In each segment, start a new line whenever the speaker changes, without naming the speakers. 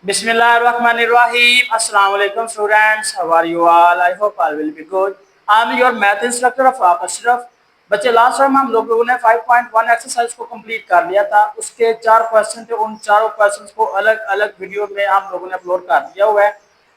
Bismillahirrahmanirrahim. Assalamu alaikum students. How are you all? I hope all will be good. I'm your math instructor of Ashraf. बच्चे last time हम लोगों ने 5.1 exercise को complete कर लिया था। उसके 4 क्वेश्चन थे, उन चारों क्वेश्चंस को अलग अलग वीडियो में हम लोगों ने अपलोड कर दिया हुआ है।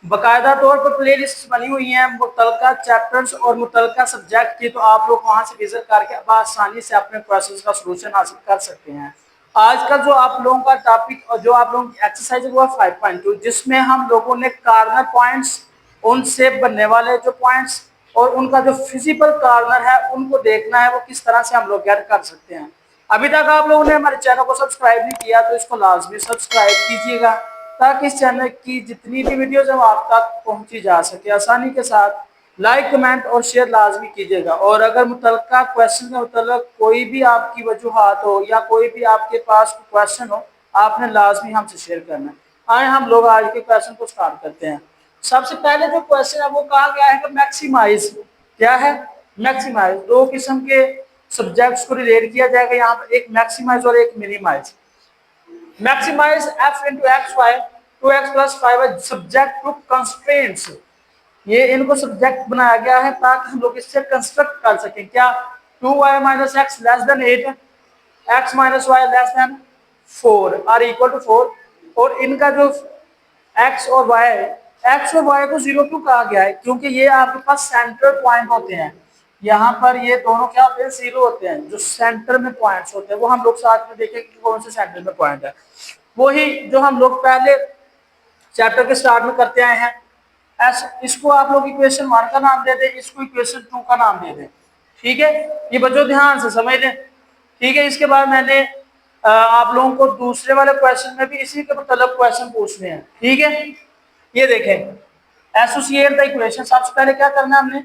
बाकायदा तौर पर प्लेलिस्ट बनी हुई है मुतलका चैप्टर्स और मुतलका सब्जेक्ट की, तो आप लोग वहां से विजिट करके अब आसानी से अपने क्वेश्चंस का सोल्यूशन हासिल कर सकते हैं। आज का जो आप लोगों का टॉपिक और जो आप लोगों की एक्सरसाइज है वो 5.2, जिसमें हम लोगों ने कार्नर पॉइंट्स, उनसे बनने वाले जो पॉइंट्स और उनका जो फिजिकल कार्नर है उनको देखना है, वो किस तरह से हम लोग गेट कर सकते हैं। अभी तक आप लोगों ने हमारे चैनल को सब्सक्राइब नहीं किया तो इसको लाजमी सब्सक्राइब कीजिएगा, ताकि इस चैनल की जितनी भी वीडियोज है वो आप तक पहुंची जा सके आसानी के साथ। लाइक कमेंट और शेयर लाजमी कीजिएगा। और अगर मुतलका क्वेश्चन के मतलब कोई भी आपकी वजूहात हो या कोई भी आपके पास क्वेश्चन हो, आपने लाजमी हमसे शेयर करना है। आए हम लोग आज के क्वेश्चन को स्टार्ट करते हैं। सबसे पहले जो क्वेश्चन है वो कहा गया है कि मैक्सिमाइज क्या है। मैक्सिमाइज दो किस्म के सब्जेक्ट्स को रिलेट किया जाएगा यहाँ पर, एक मैक्सिमाइज और एक minimise. Maximise f into xy 2x plus 5 subject to constraints. ये इनको सब्जेक्ट बनाया गया है ताकि हम लोग इससे कंस्ट्रक्ट कर सकें क्या। 2y minus x less than 8, x minus y less than 4 are equal to 4। और इनका जो x और y को 0 क्यों कहा गया है, क्योंकि ये आपके पास सेंट्रल पॉइंट होते हैं। यहाँ पर ये दोनों क्या होते हैं, 0 होते हैं। जो सेंटर में पॉइंट्स होते हैं वो हम लोग साथ में देखेंगे कि कौन से सेंटर में पॉइंट है। वही जो हम लोग पहले चैप्टर के स्टार्ट में करते आए हैं। इसको आप लोग इक्वेशन 1 का नाम दे दें, इसको इक्वेशन 2 का नाम दे दें। ठीक है, ये बच्चों ध्यान से समझ लें। ठीक है, इसके बाद मैंने आप लोगों को दूसरे वाले क्वेश्चन में भी इसी के मतलब क्वेश्चन पूछने हैं। ठीक है, ये देखें, एसोसिएट द इक्वेशन। सबसे पहले क्या करना है हमने,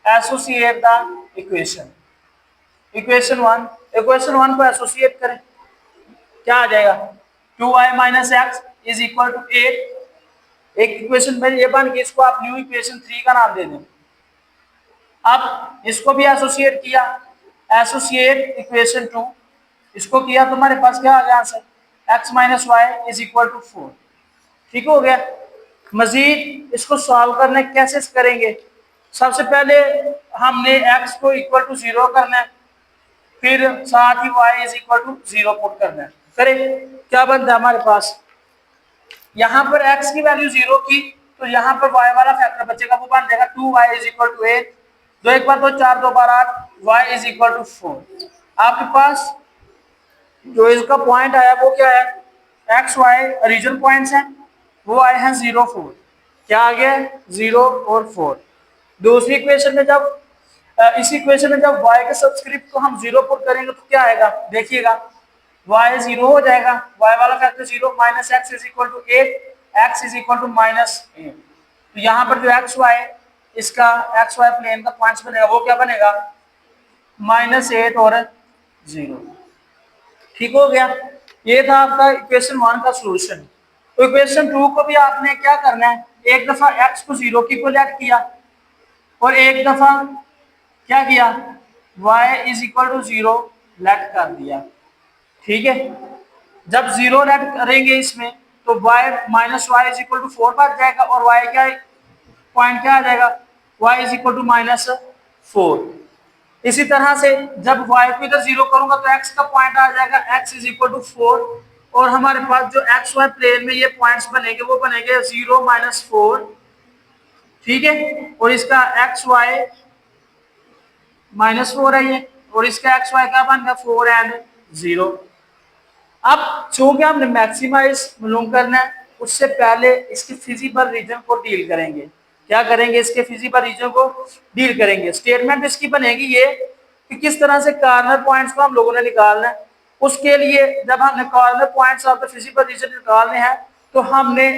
एसोसिएट द इक्वेशन। इक्वेशन 1 को एसोसिएट करें, क्या आ जाएगा, 2y minus x is equal to 8। एक इक्वेशन में ये बन गई, इसको आप न्यू इक्वेशन 3 का नाम दे दें। अब इसको भी एसोसिएट किया, एसोसिएट इक्वेशन 2, इसको किया, तुम्हारे पास क्या आ गया answer, x minus y is equal to 4। ठीक हो गया। मजीद इसको सॉल्व करने कैसे करेंगे, सबसे पहले हमने x को इक्वल टू 0 करना है, फिर साथ ही y is equal to 0 put करना है। करें, क्या बनता है हमारे पास, यहाँ पर x की वैल्यू 0 की, तो यहाँ पर y वाला फैक्टर बचेगा, वो बन जाएगा 2y इज इक्वल टू 8। 2 एक बार 2 4 2 बार 8, y इज इक्वल टू 4। आपके पास जो इसका पॉइंट आया वो क्या है, एक्स वाई रीजन पॉइंट्स हैं, वो आए हैं 0 4। क्या आ गया, 0 और 4। दूसरी इक्वेशन में जब इस इक्वेशन में जब y के सब्सक्रिप्ट को हम 0 पुट करेंगे तो क्या आएगा, देखिएगा y 0 हो जाएगा, y वाला factor 0, minus x is equal to 8, x is equal to minus 8। तो यहाँ पर जो एक्स वाई, इसका एक्स वाई प्लेन का पॉइंट्स बनेगा वो क्या बनेगा, -8 और 0। ठीक हो गया, ये था आपका इक्वेशन 1 का सॉल्यूशन। तो इक्वेशन 2 को भी आपने क्या करना है, एक दफा x को 0 की इक्वलेट किया और एक दफा क्या किया, y is equal to 0 let कर दिया। ठीक है, जब 0 लेट करेंगे इसमें तो y minus y is equal to 4 बच जाएगा, और y क्या पॉइंट क्या आ जाएगा, y इज इक्वल टू -4। इसी तरह से जब y को इधर 0 करूंगा तो x का पॉइंट आ जाएगा, x इज इक्वल टू 4। और हमारे पास जो एक्स वाई प्लेन में ये पॉइंट्स बनेंगे वो बनेंगे 0 -4। ठीक है, और इसका एक्स वाई -4 है ये, और इसका एक्स वाई क्या बन गया, 4 एंड 0। अब चूंकि हमने मैक्सिमाइज मालूम करना है, उससे पहले इसके फिजिकल रीजन को डील करेंगे। क्या करेंगे, इसके फिजिकल रीजन को डील करेंगे। स्टेटमेंट इसकी बनेगी ये कि किस तरह से कार्नर पॉइंट्स को हम लोगों ने निकालना है। उसके लिए जब हमने corner points of the physical region निकालने हैं तो हमने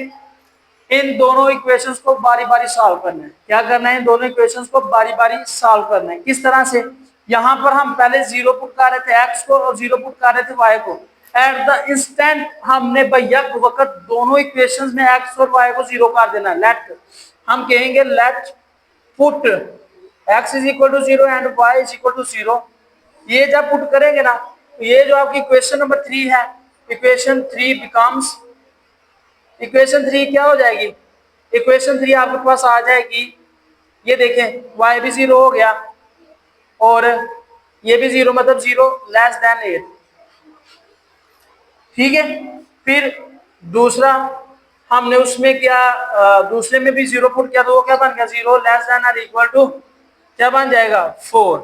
इन दोनों इक्वेशंस को बारी बारी सॉल्व करना है। क्या करना है, इन दोनों इक्वेशंस को बारी बारी सॉल्व करना है। किस तरह से, यहाँ पर हम पहले 0 पुट कर रहे थे x को और 0 पुट कर रहे थे y को। एट द इंस्टेंट हमने बैक वक्त दोनों इक्वेशंस में x और y को 0 कर देना। लेट, हम कहेंगे let put x is equal to 0 and y is equal to 0। ये जब पुट करेंगे ना तो ये जो आपकी इक्वेशन नंबर 3 है, इक्वेशन 3 बिकम्स इक्वेशन 3 क्या हो जाएगी, इक्वेशन 3 आपके पास आ जाएगी, ये देखें y भी 0 हो गया और ये भी 0, मतलब 0 लेस देन 8। ठीक है, फिर दूसरा हमने उसमें क्या, दूसरे में भी 0 पुट किया तो वो क्या बन गया, 0 लेस देन और इक्वल टू क्या बन जाएगा 4।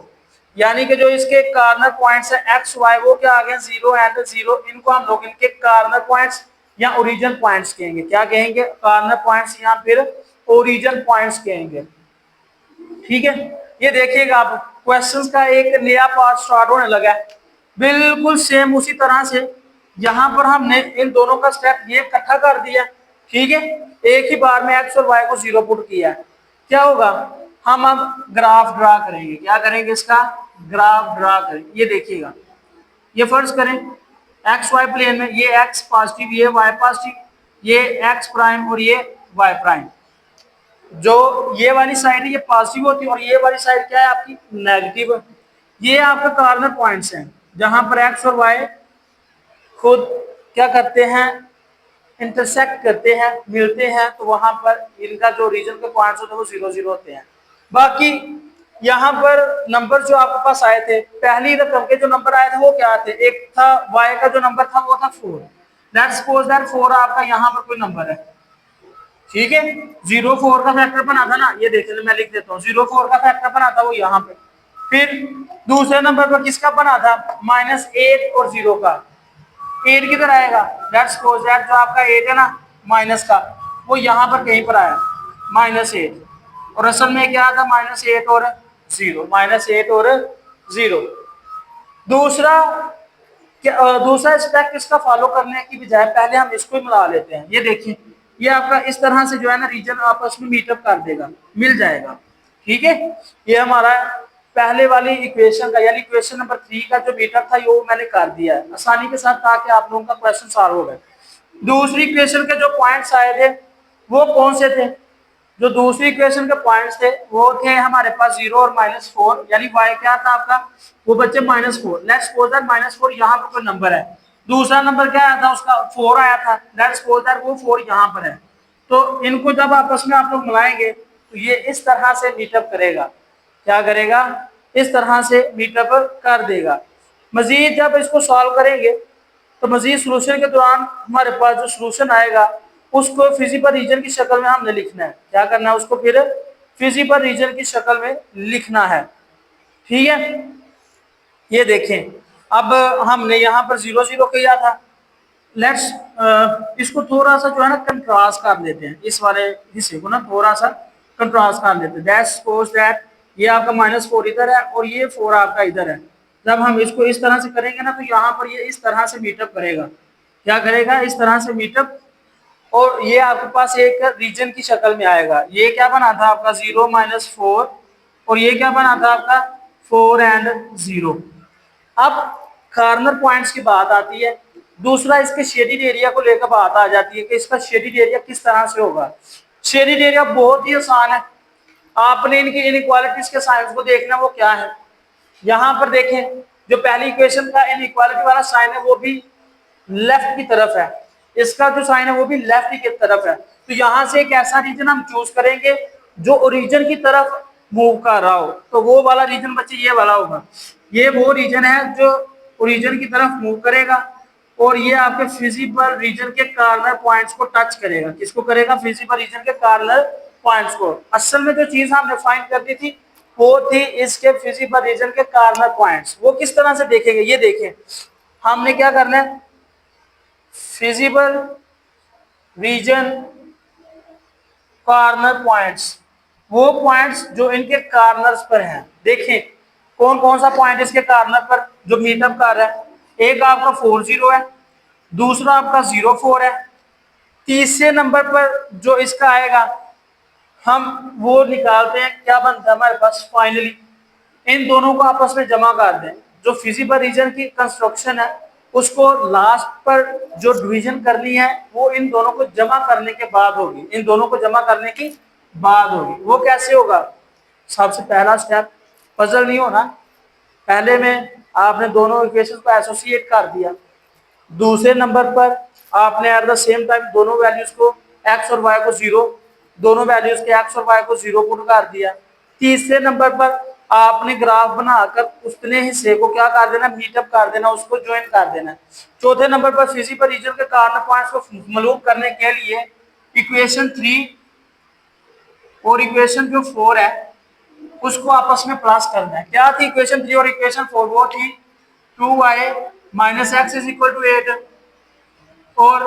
यानी कि जो इसके कार्नर पॉइंट्स है एक्स वाई वो क्या आ गए 0 एंड 0, इनको हम लोग इनके कार्नर पॉइंट्स या ओरिजिन पॉइंट्स कहेंगे। क्या कहेंगे, कार्नर पॉइंट्स या फिर ओरिजिन पॉइंट्स कहेंगे। ठीक है, ये देखिएगा आप क्वेश्चंस का एक नया पार्ट स्टार्ट होने लगा है, बिल्कुल सेम उसी तरह से यहाँ पर हमने इन दोनों का स्टेप ये इकट्ठा कर दिया। ठीक है, एक ही बार में एक्स और वाई को 0 पुट किया है। क्या होगा, हम अब ग्राफ ड्रा करेंगे। क्या करेंगे, इसका ग्राफ ड्रा करेंगे। ये देखिएगा, ये फर्ज करें एक्स वाई प्लेन में, ये एक्स पॉजिटिव, ये वाई पॉजिटिव, ये एक्स प्राइम और ये वाई प्राइम। जो ये वाली साइड है ये पॉजिटिव होती है और ये वाली साइड क्या है आपकी नेगेटिव। ये आपके कार्नर पॉइंट्स हैं जहां पर एक्स और वाई खुद क्या करते हैं, इंटरसेक्ट करते हैं, मिलते हैं, तो वहां पर इनका जो रीजन के पॉइंट्स होते हैं वो 0 0 होते हैं। बाकी यहाँ पर नंबर जो आपके पास आए थे, पहली रकम के जो नंबर आए थे वो क्या थे, एक था y का जो नंबर था वो था 4। लेट्स सपोज दैट 4 आपका यहाँ पर कोई नंबर है। ठीक है, 0 4 का फैक्टर बना था ना, ये देखिए मैं लिख देता हूँ, 0 4 का फैक्टर बना था वो यहाँ पे। फिर दूसरे नंबर पर किसका बना था, -8 और 0 का। 8 किधर आएगा, लेट्स सपोज दैट जो आपका 8 है ना माइनस का, वो यहाँ पर कहीं पर आया -8, और असल में क्या था -8 और 0, -8 और 0। दूसरा दूसरा स्टेप किसका फॉलो करने की बजाय पहले हम इसको ही मिला लेते हैं। ये देखिए, ये आपका इस तरह से जो है ना रीजन आपस में मीटअप कर देगा, मिल जाएगा। ठीक है, ये हमारा पहले वाली इक्वेशन का यानी इक्वेशन नंबर 3 का जो मीटअप था वो मैंने कर दिया है आसानी के साथ, ताकि आप लोगों का क्वेश्चन सॉल्व हो गए। दूसरी इक्वेशन के जो पॉइंट्स आए थे वो कौन से थे, जो दूसरी इक्वेशन के पॉइंट्स थे वो थे हमारे पास 0 और -4, यानी y क्या था आपका, वो बच्चे -4। लेट्स सपोज दैट -4 यहाँ पर कोई नंबर है, दूसरा नंबर क्या आया था उसका 4 आया था, लेट्स सपोज दैट वो 4 यहाँ पर है। तो इनको जब आपस में आप लोग मिलाएंगे तो ये इस तरह से मीटअप करेगा। क्या करेगा, इस तरह से मीटअप कर देगा। मजीद जब इसको सॉल्व करेंगे तो मजीद सोल्यूशन के दौरान हमारे पास जो सोल्यूशन आएगा उसको फिजिबल रीजन की शक्ल में हमने लिखना है। क्या करना है, उसको फिर फिजिबल रीजन की शक्ल में लिखना है। ठीक है, ये देखें, अब हमने यहाँ पर 0 0 किया था। लेट्स इसको थोड़ा सा जो है ना कंट्रास्ट कर लेते हैं, इस वाले हिस्से को ना थोड़ा सा कंट्रास्ट कर लेते हैं। दैट्स सपोज दैट ये आपका -4 इधर है और ये 4 आपका इधर है। जब हम इसको इस तरह से करेंगे ना तो यहाँ पर ये इस तरह से मीटअप करेगा। क्या करेगा, इस तरह से मीटअप, और ये आपके पास एक रीजन की शक्ल में आएगा। ये क्या बना था आपका 0 -4 और ये क्या बना था आपका 4 एंड 0। अब कार्नर पॉइंट्स की बात आती है, दूसरा इसके शेडिड एरिया को लेकर बात आ जाती है कि इसका शेडिड एरिया किस तरह से होगा। शेडिड एरिया बहुत ही आसान है, आपने इनकी इनइक्वालिटीज के साइंस को देखना वो क्या है। यहाँ पर देखें, जो पहली इक्वेशन का इनइक्वालिटी वाला साइन है वो भी लेफ्ट की तरफ है, इसका जो साइन है वो भी लेफ्ट की तरफ है। तो यहाँ से एक ऐसा रीजन हम चूज करेंगे जो ओरिजिन की तरफ मूव कर रहा हो, तो वो वाला रीजन बच्चे ये वाला होगा। ये वो रीजन है जो ओरिजिन की तरफ मूव करेगा और ये आपके फिजिबल रीजन के कार्नर पॉइंट्स को टच करेगा। किसको करेगा, फिजिबल रीजन के कार्नर पॉइंट्स को। असल में जो चीज हमने फाइंड करनी थी वो थी इसके फिजिबल रीजन के कार्नर पॉइंट्स। वो किस तरह से देखेंगे, ये देखें, हमने क्या करना है, फिजिबल रीजन कार्नर पॉइंट्स, वो पॉइंट्स जो इनके कार्नर्स पर हैं। देखें कौन कौन सा पॉइंट इसके कार्नर पर जो मीटअप कर रहा है, एक आपका 4 0 है, दूसरा आपका 0 4 है, तीसरे नंबर पर जो इसका आएगा हम वो निकालते हैं, क्या बनता है हमारे पास फाइनली, इन दोनों को आपस में जमा कर दें। जो फिजिबल रीजन की कंस्ट्रक्शन है उसको लास्ट पर जो डिवीजन करनी है वो इन दोनों को जमा करने के बाद होगी, इन दोनों को जमा करने की बाद होगी। वो कैसे होगा, सबसे पहला स्टेप, पजल नहीं होना, पहले में आपने दोनों इक्वेशन को एसोसिएट कर दिया। दूसरे नंबर पर आपने एट द सेम टाइम दोनों वैल्यूज को x और y को 0, दोनों वैल्यूज के x और y को 0 पुट कर दिया। तीसरे नंबर पर आपने ग्राफ बनाकर उतने हिस्से को क्या कर देना, मीटअप कर देना, उसको ज्वाइन कर देना। चौथे नंबर पर फिजिकल रीजन के कार्नर पॉइंट्स को मालूम करने के लिए इक्वेशन 3 और इक्वेशन जो 4 है उसको आपस में प्लस करना है। क्या थी इक्वेशन 3 और इक्वेशन 4? वो थी 2y minus x is equal to 8 और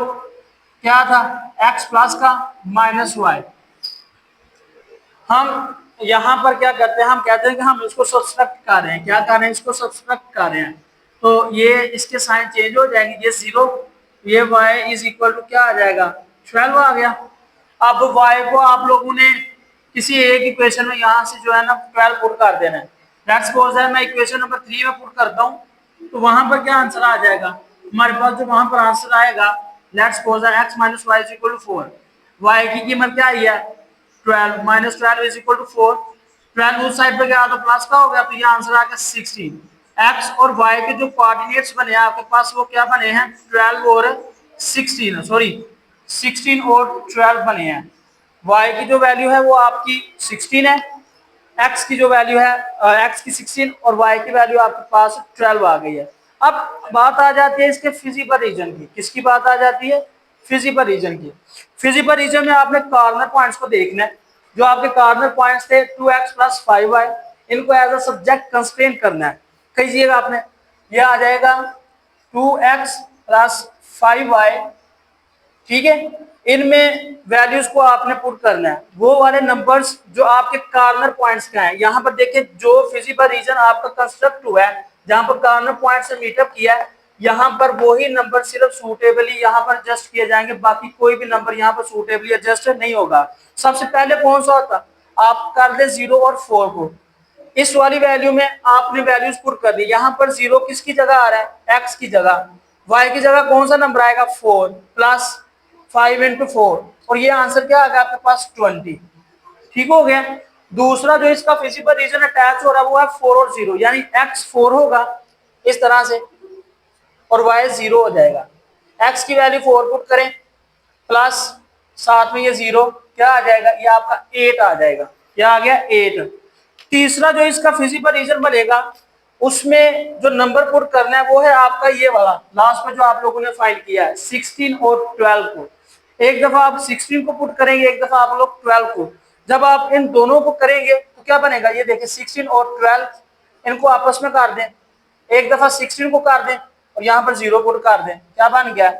क्या था x प्लस का माइनस वाई। हम यहाँ पर क्या करते हैं, हम कहते हैं कि हम इसको सब्सट्रैक्ट कर रहे हैं। क्या कर रहे हैं? इसको सब्सट्रैक्ट कर रहे हैं। तो ये इसके साइन चेंज हो जाएंगे, ये 0, ये y इज इक्वल टू क्या आ जाएगा, 12 आ गया। अब y को आप लोगों ने किसी एक इक्वेशन में यहाँ से जो है ना 12 पुट कर देना है। लेट्स सपोज है मैं इक्वेशन नंबर 3 में पुट करता हूँ, तो वहां पर क्या आंसर आ जाएगा हमारे पास? जो वहां पर आंसर आएगा, लेट्स सपोज है x minus y is equal to 4। y की कीमत क्या आई है 12 माइनस 12 इज इक्वल टू 4। 12 उस साइड पे गया तो प्लस का हो गया, तो ये आंसर आ गया 16। एक्स और वाई के जो कोऑर्डिनेट्स बने हैं आपके पास वो क्या बने हैं, 12 और 16, सॉरी 16 और 12 बने हैं। वाई की जो वैल्यू है वो आपकी 16 है, एक्स की जो वैल्यू है एक्स की 16 और वाई की वैल्यू आपके पास 12 आ गई है। अब बात आ जाती है इसके फिजिकल रीजन की। किसकी बात आ जाती है? फिजिकल रीजन की। फिजिकल रीजन में आपने कॉर्नर पॉइंट्स को देखना है। जो आपके कॉर्नर पॉइंट्स थे 2x प्लस 5y, इनको एज अ सब्जेक्ट कंस्ट्रेंट करना है। कहिएगा आपने, ये आ जाएगा 2x प्लस 5y, ठीक है। इनमें वैल्यूज को आपने पुट करना है, वो वाले नंबर्स जो आपके कॉर्नर पॉइंट्स का है। यहाँ पर देखिए जो फिजिकल रीजन आपका कंस्ट्रक्ट हुआ है, जहां पर कॉर्नर पॉइंट से मीटअप किया है, यहाँ पर वही नंबर सिर्फ सूटेबली यहाँ पर एडजस्ट किए जाएंगे, बाकी कोई भी नंबर यहाँ पर सूटेबली एडजस्ट नहीं होगा। सबसे पहले कौन सा होता, आप कर दे 0 और 4 को। इस वाली वैल्यू में आपने वैल्यूज पुट कर दी। यहाँ पर 0 किसकी जगह आ रहा है, x की जगह। y की जगह कौन सा नंबर आएगा, 4 प्लस 5 इंटू 4, और ये आंसर क्या आ गया आपके पास 20। ठीक हो गया। दूसरा जो इसका फिजिकल रीजन अटैच हो रहा है वो है 4 और 0, यानी x 4 होगा इस तरह से और y 0 हो जाएगा। x की वैल्यू 4 पुट करें प्लस साथ में ये 0, क्या आ जाएगा, ये आपका 8 आ जाएगा। क्या आ गया, 8। तीसरा जो इसका फिजिकल रीजन बनेगा उसमें जो नंबर पुट करना है वो है आपका ये वाला लास्ट में जो आप लोगों ने फाइंड किया है 16 और 12 को। एक दफा आप 16 को पुट करेंगे, एक दफा आप लोग 12 को। जब आप इन दोनों को करेंगे तो क्या बनेगा, ये देखिए 16 और 12 इनको आपस में कर दें, एक दफा 16 को कर दें और यहाँ पर 0 पुट कर दें, क्या बन गया,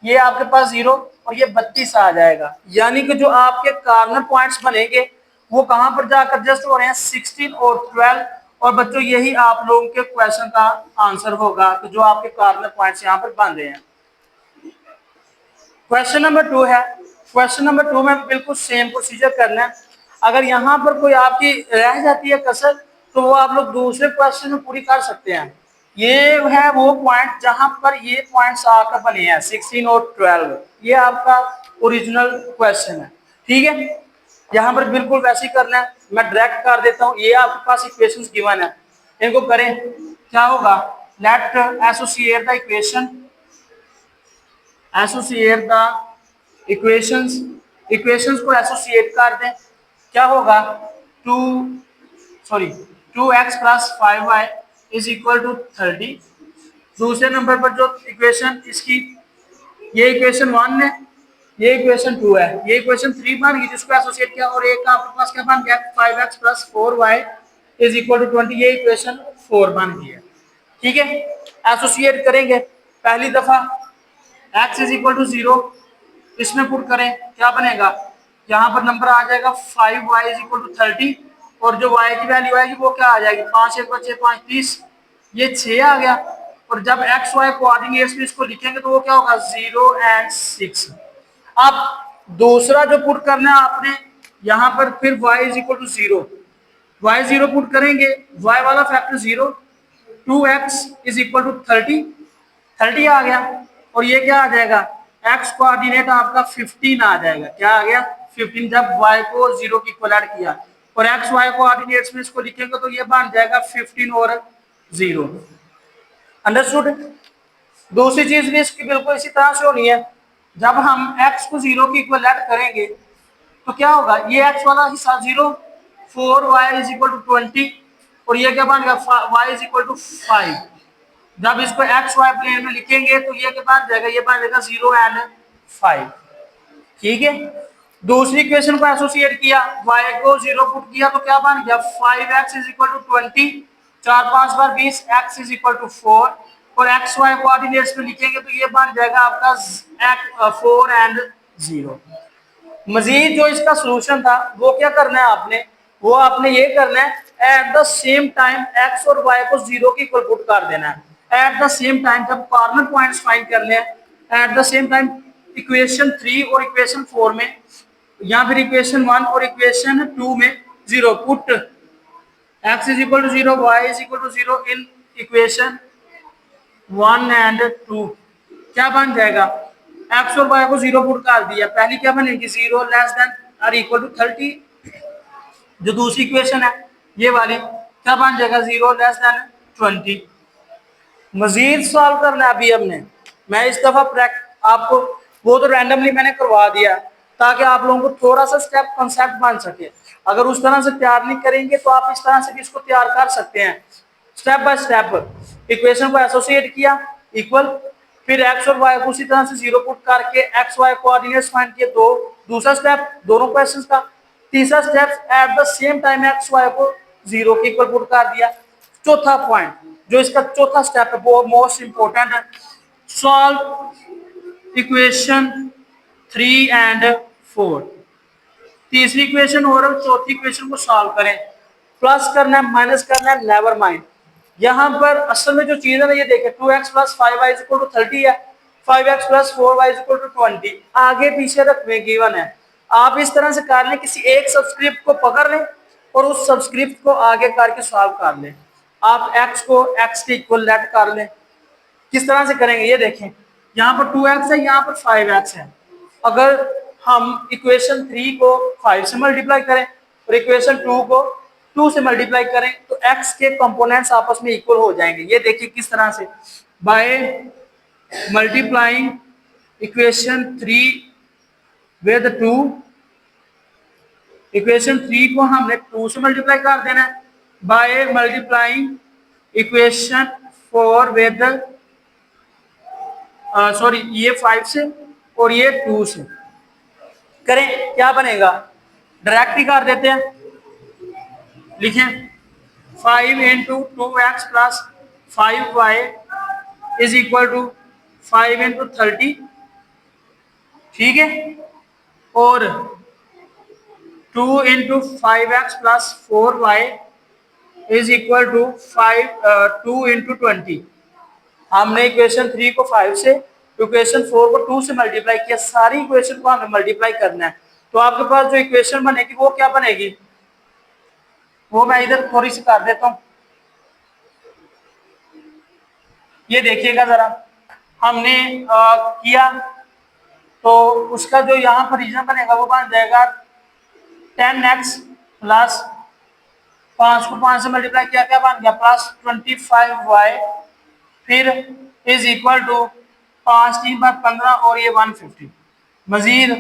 ये आपके पास 0 और ये 32 आ जाएगा। यानी कि जो आपके कॉर्नर पॉइंट्स बनेंगे वो कहां पर जाकर एडजस्ट हो रहे हैं, 16 और 12। और बच्चों यही आप लोगों के क्वेश्चन का आंसर होगा कि जो आपके कॉर्नर पॉइंट्स यहाँ पर बन रहे हैं। क्वेश्चन नंबर 2 है। क्वेश्चन नंबर 2 में बिल्कुल सेम प्रोसीजर करना है। अगर यहाँ पर कोई आपकी रह जाती है कसर तो वो आप लोग दूसरे क्वेश्चन में पूरी कर सकते हैं। ये है वो पॉइंट जहां पर ये पॉइंट्स आकर बने हैं 16 और 12, ये आपका ओरिजिनल क्वेश्चन है, ठीक है। यहाँ पर बिल्कुल वैसे ही करना है। मैं डायरेक्ट कर देता हूँ, ये आपके पास इक्वेशंस गिवन है, इनको करें। क्या होगा, let associate the equation, associate the equations, equations को एसोसिएट कर दें। क्या होगा, 2x plus 5y is equal to 30। दूसरे नंबर पर जो इक्वेशन इसकी, ये इक्वेशन 1 है, ये इक्वेशन 2 है, ये इक्वेशन 3 बन गई जिसको एसोसिएट किया, और एक आपके पास क्या बन गया 5x plus 4y is equal to 20, ये इक्वेशन 4 बन गई है, ठीक है। एसोसिएट करेंगे पहली दफा x इज इक्वल टू 0, इसमें पुट करें क्या बनेगा, यहाँ पर नंबर आ जाएगा 5y इज इक्वल टू 30, और जो y की वैल्यू आएगी वो क्या आ जाएगी, 5 1 5 5 30, ये 6 आ गया। और जब एक्स वाई कोऑर्डिनेट्स में इसको लिखेंगे तो वो क्या होगा 0 और 6। अब दूसरा जो पुट करना है आपने यहाँ पर फिर y is equal to 0, y 0 put करेंगे, y वाला factor 0, 2x is equal to 30, 30 आ गया। और ये क्या आ जाएगा, x कोऑर्डिनेट आपका 15 आ जाएगा। क्या आ गया 15, जब y को 0 की इक्वल ऐड किया, और x y कोऑर्डिनेट्स में इसको लिखेंगे तो ये बन जाएगा 15 और 0। अंडरस्टूड। दूसरी चीज भी इसकी बिल्कुल इसी तरह से होनी है। जब हम x को 0 के इक्वल ऐड करेंगे तो क्या होगा, ये x वाला हिस्सा 0, 4y इज इक्वल टू 20, और ये क्या बन गया y इज इक्वल टू 5। जब इसको एक्स वाई प्लेन में लिखेंगे तो ये क्या बन जाएगा, ये बन जाएगा 0 एंड 5। ठीक है, दूसरी इक्वेशन को एसोसिएट किया, y को 0 पुट किया तो क्या बन गया 5x इज इक्वल टू 20, 4 5 बार 20, x इज इक्वल टू 4, और एक्स वाई कोऑर्डिनेट्स में लिखेंगे तो ये बन जाएगा आपका 4 एंड 0। मजीद जो इसका सोल्यूशन था वो क्या करना है आपने, वो आपने ये करना है eight the same time x और y को 0 के इक्वल पुट कर देना है। एट द सेम टाइम जब कॉर्नर पॉइंट्स फाइंड करने हैं eight the same time equation 3 और इक्वेशन 4 में या फिर इक्वेशन 1 और इक्वेशन 2 में 0 put x is equal to 0, y is equal to 0 in equation 1 and 2। क्या बन जाएगा, x और y को 0 पुट कर दिया, पहली क्या बनेगी 0 लेस देन और इक्वल टू 30, जो दूसरी इक्वेशन है ये वाली क्या बन जाएगा 0 लेस देन 20। मजीद सॉल्व करना है अभी हमने, मैं इस दफा आपको वो तो रैंडमली मैंने करवा दिया ताकि आप लोगों को थोड़ा सा स्टेप कंसेप्ट बन सके। अगर उस तरह से तैयार नहीं करेंगे तो आप इस तरह से भी इसको तैयार कर सकते हैं। स्टेप बाय स्टेप इक्वेशन को एसोसिएट किया इक्वल, फिर एक्स और वाई को उसी तरह से 0 पुट करके एक्स वाई कोऑर्डिनेट्स फाइंड किए, दो दूसरा स्टेप दोनों क्वेश्चंस का। तीसरा step at the same time x y को 0 के इक्वल पुट कर दिया। चौथा पॉइंट जो इसका चौथा स्टेप है वो मोस्ट इंपोर्टेंट है, सॉल्व इक्वेशन 3 एंड 4। तीसरी इक्वेशन और चौथी इक्वेशन को सॉल्व करें, प्लस करना है माइनस करना है, नेवर माइंड। यहाँ पर असल में जो चीज है ना ये देखें 2x plus 5y is equal to 30 है, 5x plus 4y is equal to 20, आगे पीछे रखने गिवन है। आप इस तरह से कर लें, किसी एक सबस्क्रिप्ट को पकड़ लें और उस सबस्क्रिप्ट को आगे करके सॉल्व कर लें। आप x को x के इक्वल लेट कर लें। किस तरह से करेंगे ये देखें, यहाँ पर 2x है, यहाँ पर 5x है। अगर हम इक्वेशन 3 को 5 से मल्टीप्लाई करें और इक्वेशन 2 को 2 से मल्टीप्लाई करें तो x के कंपोनेंट्स आपस में इक्वल हो जाएंगे। ये देखिए किस तरह से, by multiplying equation 3 with 2, equation 3 को हमने 2 से मल्टीप्लाई कर देना है, by multiplying equation 4 with sorry ये 5 से और ये 2 से करें, क्या बनेगा डायरेक्ट ही कर देते हैं। लिखें 5 into 2x plus 5y is equal to 5 into 30, ठीक है, और 2 into 5x plus 4y is equal to 2 into 20। हमने इक्वेशन 3 को 5 से, इक्वेशन 4 को 2 से मल्टीप्लाई किया, सारी इक्वेशन को हमें मल्टीप्लाई करना है। तो आपके पास जो इक्वेशन बनेगी वो क्या बनेगी, वो मैं इधर थोड़ी सी कर देता हूं। ये देखिएगा जरा, हमने किया तो उसका जो यहाँ पर रीजन बनेगा वो बन जाएगा 10x प्लस 5 को 5 से मल्टीप्लाई किया, क्या बन गया प्लस 25y, फिर इज इक्वल टू 5 3 बार 15 और ये 150। मजीद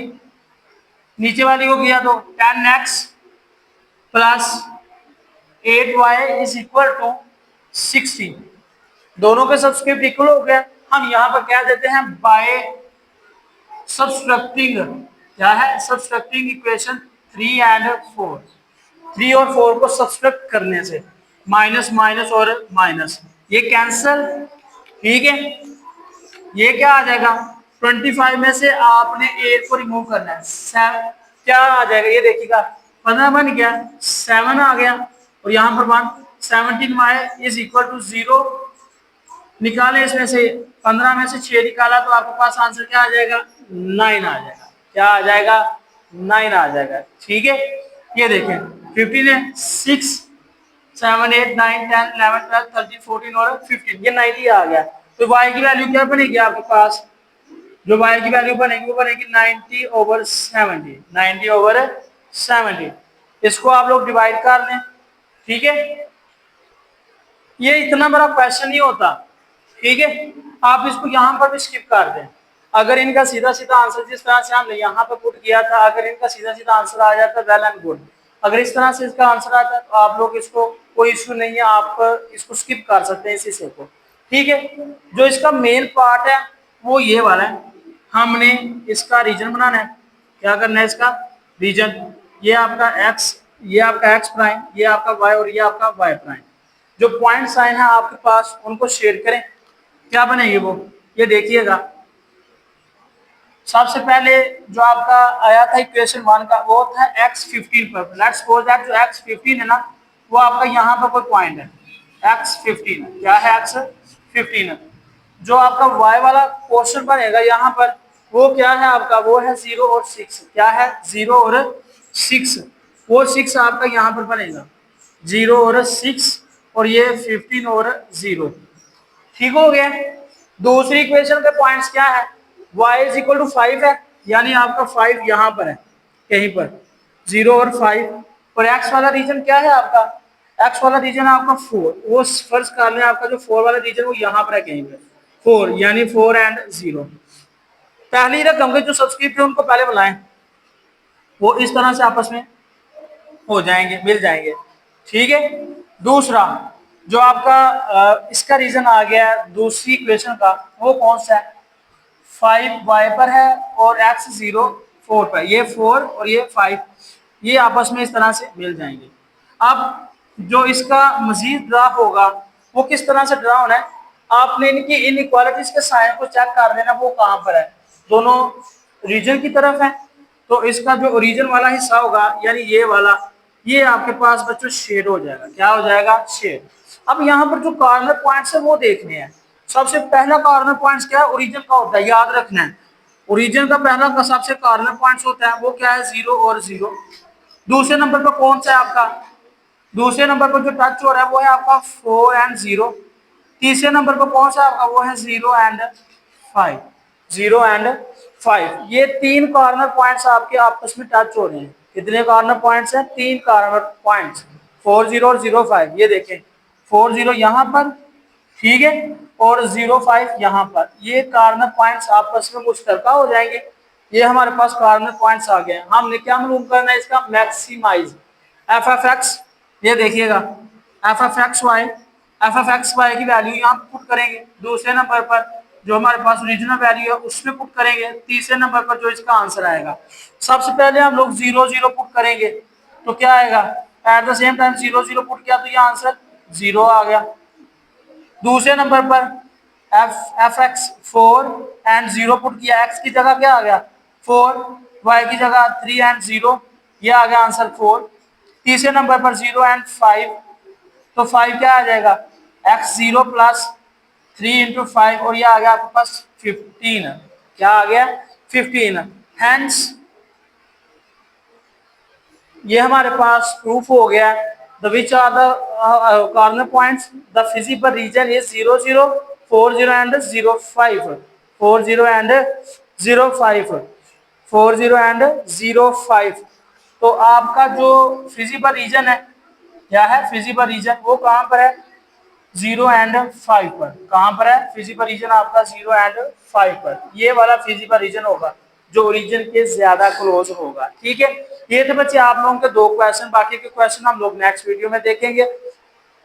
नीचे वाली को किया तो 10x plus 8y is equal to 60। दोनों के सबस्क्रिप्ट इक्वल हो गया। हम यहाँ पर क्या देते हैं, बाय सब्सट्रैक्टिंग, क्या है सब्सट्रैक्टिंग इक्वेशन 3 एंड 4, 3 और 4 को सब्सट्रैक्ट करने से माइनस माइनस और माइनस ये कैंसल, ठीक है। ये क्या आ जाएगा 25 में से आपने 8 को रिमूव करना है, 7 क्या आ जाएगा, ये देखिएगा 15 बन गया, 7 आ गया और यहाँ पर 1, 17y इज इक्वल टू 0। निकाले इसमें से 15 में से 6 निकाला तो आपके पास आंसर क्या आ जाएगा 9 आ जाएगा। क्या आ जाएगा 9 आ जाएगा, ठीक है। ये देखें 15 है, 6 7 8 9 10 11 12 13 14 और 15, ये 90 आ गया। तो y की वैल्यू क्या बनेगी आपके पास, जो y की वैल्यू बनेगी वो बनेगी 90/70, 90/70। इसको आप लोग डिवाइड कर लें, ठीक है। ये इतना बड़ा क्वेश्चन नहीं होता, ठीक है, आप इसको यहाँ पर भी स्किप कर दें। अगर इनका सीधा सीधा आंसर जिस तरह से हमने यहाँ पर पुट किया था, अगर इनका सीधा सीधा आंसर आ जाता है वेल एंड गुड। अगर इस तरह से इसका आंसर आता है तो आप लोग इसको, कोई इशू नहीं है, आप इसको स्किप कर सकते हैं इसी से को। ठीक है, जो इसका मेन पार्ट है वो ये वाला है, हमने इसका रीजन बनाना है। क्या करना है इसका रीजन, ये आपका एक्स, ये आपका एक्स प्राइम, ये आपका वाई और ये आपका वाई प्राइम। जो पॉइंट साइन है आपके पास उनको शेड करें, क्या बनेगी वो, ये देखिएगा। सबसे पहले जो आपका आया था इक्वेशन 1 का वो था x15 पर। लेट्स सपोज दैट जो x15 है ना वो आपका यहाँ पर कोई पॉइंट है x15, क्या है x15। जो आपका y वाला पोर्शन बनेगा यहाँ पर वो क्या है आपका, वो है 0 और 6। क्या है 0 और 6, वो 6 आपका यहाँ पर बनेगा 0 और 6 और ये 15 और 0। ठीक हो गया। दूसरी इक्वेशन के पॉइंट्स क्या है, y इज इक्वल टू 5 है, यानी आपका 5 यहाँ पर है कहीं पर 0 और 5। और x वाला रीजन क्या है आपका, x वाला रीजन आपका 4, वो फर्ज कर लें आपका जो 4 वाला रीजन वो यहाँ पर है कहीं पर 4, यानी 4 एंड 0। पहली रकम के जो सब्सक्रिप्ट है उनको पहले बुलाएं, वो इस तरह से आपस में हो जाएंगे, मिल जाएंगे। ठीक है, दूसरा जो आपका इसका रीजन आ गया दूसरी इक्वेशन का, वो कौन सा है, 5y पर है और x 0 4 पर, ये 4 और ये 5, ये आपस में इस तरह से मिल जाएंगे। अब जो इसका मजीद ड्रा होगा वो किस तरह से ड्रा होना है, आपने इनकी इनइक्वालिटीज के साइन को चेक कर देना, वो कहाँ पर है, दोनों रीजन की तरफ है। तो इसका जो ओरिजिन वाला हिस्सा होगा यानी ये वाला, ये आपके पास बच्चों शेड हो जाएगा। क्या हो जाएगा, शेड। अब यहाँ पर जो कॉर्नर पॉइंट्स है वो देखने हैं। सबसे पहला कॉर्नर पॉइंट्स क्या है, ओरिजिन का होता है, याद रखना है। ओरिजिन का पहला का सबसे कॉर्नर पॉइंट्स होता है वो क्या है, 0 और 0। दूसरे नंबर पर कौन सा है आपका, दूसरे नंबर पर जो टच हो रहा है वो है आपका 4 एंड 0। तीसरे नंबर पर कौन सा आपका, वो है 0 एंड 5, 0 एंड 5। ये 3 कॉर्नर पॉइंट्स आपके आपस में टच हो रहे हैं। कितने कॉर्नर पॉइंट्स हैं, 3 कॉर्नर पॉइंट्स, 4 0 और 0 5। ये देखें 4 0 यहाँ पर, ठीक है, और 0 5 यहाँ पर। ये कॉर्नर पॉइंट्स आपस में मुश्तरका हो जाएंगे। ये हमारे पास कॉर्नर पॉइंट्स आ गए। हमने क्या मालूम करना है, इसका मैक्सिमाइज एफ एफ एक्स। ये देखिएगा एफ एफ एक्स वाई की वैल्यू यहाँ पुट करेंगे। दूसरे नंबर पर जो हमारे पास ओरिजिनल वैल्यू है उसमें पुट करेंगे। तीसरे नंबर पर जो इसका आंसर आएगा, सबसे पहले हम लोग 0 0 पुट करेंगे तो क्या आएगा, eight the same time 0 0 put किया तो ये आंसर 0 आ गया। दूसरे नंबर पर एफ एक्स 4 एंड 0 पुट किया, एक्स की जगह क्या आ गया 4, वाई की जगह 3 एंड 0, ये आ गया आंसर 4। तीसरे नंबर पर 0 एंड 5, तो 5 क्या आ जाएगा, x 0 प्लस 3 इंटू 5 और ये आ गया आपके पास 15। क्या आ गया 15। हेंस ये हमारे पास प्रूफ हो गया। The which are the corner points, the feasible region is 0 0 4 0 and 0 5, 4 0 and 0 5, 4 0 and 0 5। तो आपका जो फिजिबल रीजन है, क्या है फिजिबल रीजन, वो कहाँ पर है 0 एंड 5 पर। कहाँ पर है फिजिबल रीजन आपका 0 एंड 5 पर। ये वाला फिजिबल रीजन होगा जो ओरिजिन के ज्यादा क्लोज होगा। ठीक है, ये थे बच्चे आप लोगों के 2 क्वेश्चन। बाकी के क्वेश्चन हम लोग नेक्स्ट वीडियो में देखेंगे।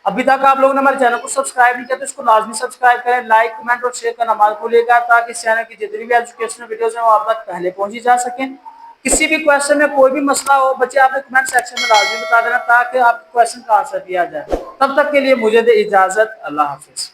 अभी तक आप लोगों ने हमारे चैनल को सब्सक्राइब नहीं किया तो इसको लाजमी सब्सक्राइब करें, लाइक कमेंट और शेयर करना मत भूलिएगा, ताकि इस चैनल की जितनी भी एजुकेशनल वीडियोस हैं वो आप तक पहले पहुंची जा सकें। किसी भी क्वेश्चन में कोई भी मसला हो बच्चे आपने कमेंट सेक्शन में लाजमी बता देना, ताकि आपके क्वेश्चन का आंसर दिया जाए। तब तक के लिए मुझे दे इजाजत, अल्लाह हाफिज।